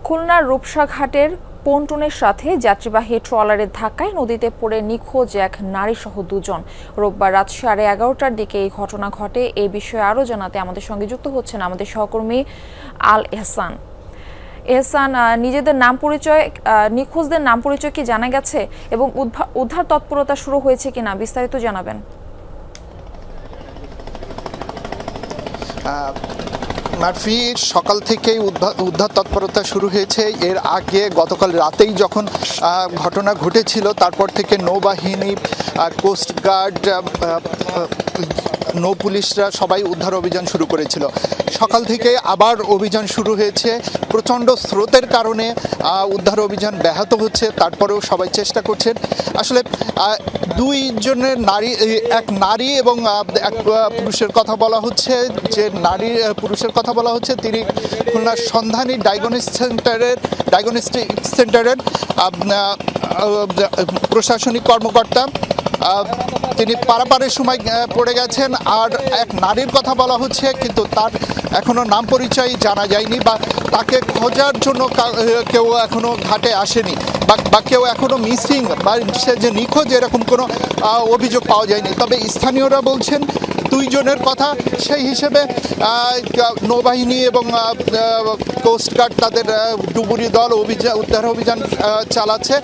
খুলনার রূপসাঘাটের পন্টুনের সাথে যাত্রীবাহী ট্রলারের ধাক্কায় নদীতে পড়ে নিখোঁজ এক নারীসহ দুজন। রোববার রাত 11:30টার দিকে এই ঘটনা ঘটে। এই বিষয়ে আরও জানাতে আমাদের সঙ্গে যুক্ত হচ্ছেন আমাদের সহকর্মী আল এহসান। এহসান, নিজেদের নাম পরিচয়, নিখোঁজদের নাম পরিচয় কি জানা গেছে এবং উদ্ধার তৎপরতা শুরু হয়েছে কিনা বিস্তারিত জানাবেন। মারফি, সকাল থেকেই উদ্ধার তৎপরতা শুরু হয়েছে। এর আগে গতকাল রাতেই যখন ঘটনা ঘটেছিল তারপর থেকে নৌবাহিনী, কোস্টগার্ড, নৌ পুলিশরা সবাই উদ্ধার অভিযান শুরু করেছিল। সকাল থেকে আবার অভিযান শুরু হয়েছে। প্রচণ্ড স্রোতের কারণে উদ্ধার অভিযান ব্যাহত হচ্ছে, তারপরেও সবাই চেষ্টা করছেন। আসলে দুইজনের এক নারী এবং এক পুরুষের কথা বলা হচ্ছে। যে পুরুষের কথা বলা হচ্ছে তিনি খুলনার সন্ধানী ডায়াগনস্টিক সেন্টারের প্রশাসনিক কর্মকর্তা। তিনি পারাপারের সময় পড়ে গেছেন। আর এক নারীর কথা বলা হচ্ছে, কিন্তু তার এখনো নাম পরিচয় জানা যায়নি বা তাকে খোঁজার জন্য কেউ এখনো ঘাটে আসেনি বা কেউ এখনো মিসিং বা সে যে নিখোঁজ এরকম কোনো অভিযোগ পাওয়া যায়নি। তবে স্থানীয়রা বলছেন দুইজনের কথা। সেই হিসেবে নৌবাহিনী এবং কোস্টগার্ড তাদের ডুবুরি দল উদ্ধার অভিযান চালাচ্ছে।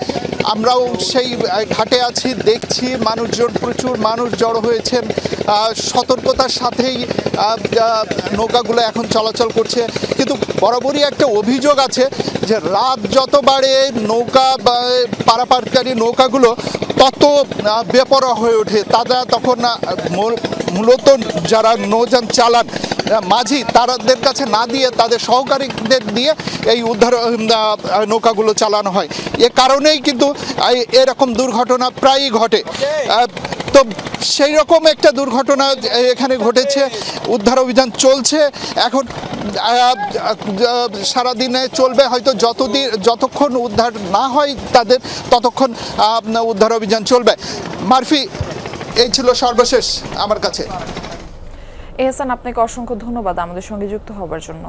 আমরাও সেই ঘাটে আছি, দেখছি মানুষজন, প্রচুর মানুষ জড়ো হয়েছেন। সতর্কতার সাথেই নৌকাগুলো এখন চলাচল করছে। কিন্তু বরাবরই একটা অভিযোগ আছে যে রাত যত বাড়ে নৌকা বা পারাপারকারী নৌকাগুলো তত বেপরোয়া হয়ে ওঠে। তারা তখন মূলত যারা নৌযান চালান মাঝি, তাদের কাছে না দিয়ে তাদের সহকারীদের দিয়ে এই উদ্ধার নৌকাগুলো চালানো হয়। এ কারণেই কিন্তু এরকম দুর্ঘটনা প্রায়ই ঘটে। তো সেই রকম একটা দুর্ঘটনা এখানে ঘটেছে। উদ্ধার অভিযান চলছে এখন, সারাদিনে চলবে। হয়তো যতক্ষণ উদ্ধার না হয় তাদের, ততক্ষণ উদ্ধার অভিযান চলবে। মারফি, এই ছিল সর্বশেষ আমার কাছে। এহসান, আপনাকে অসংখ্য ধন্যবাদ আমাদের সঙ্গে যুক্ত হবার জন্য।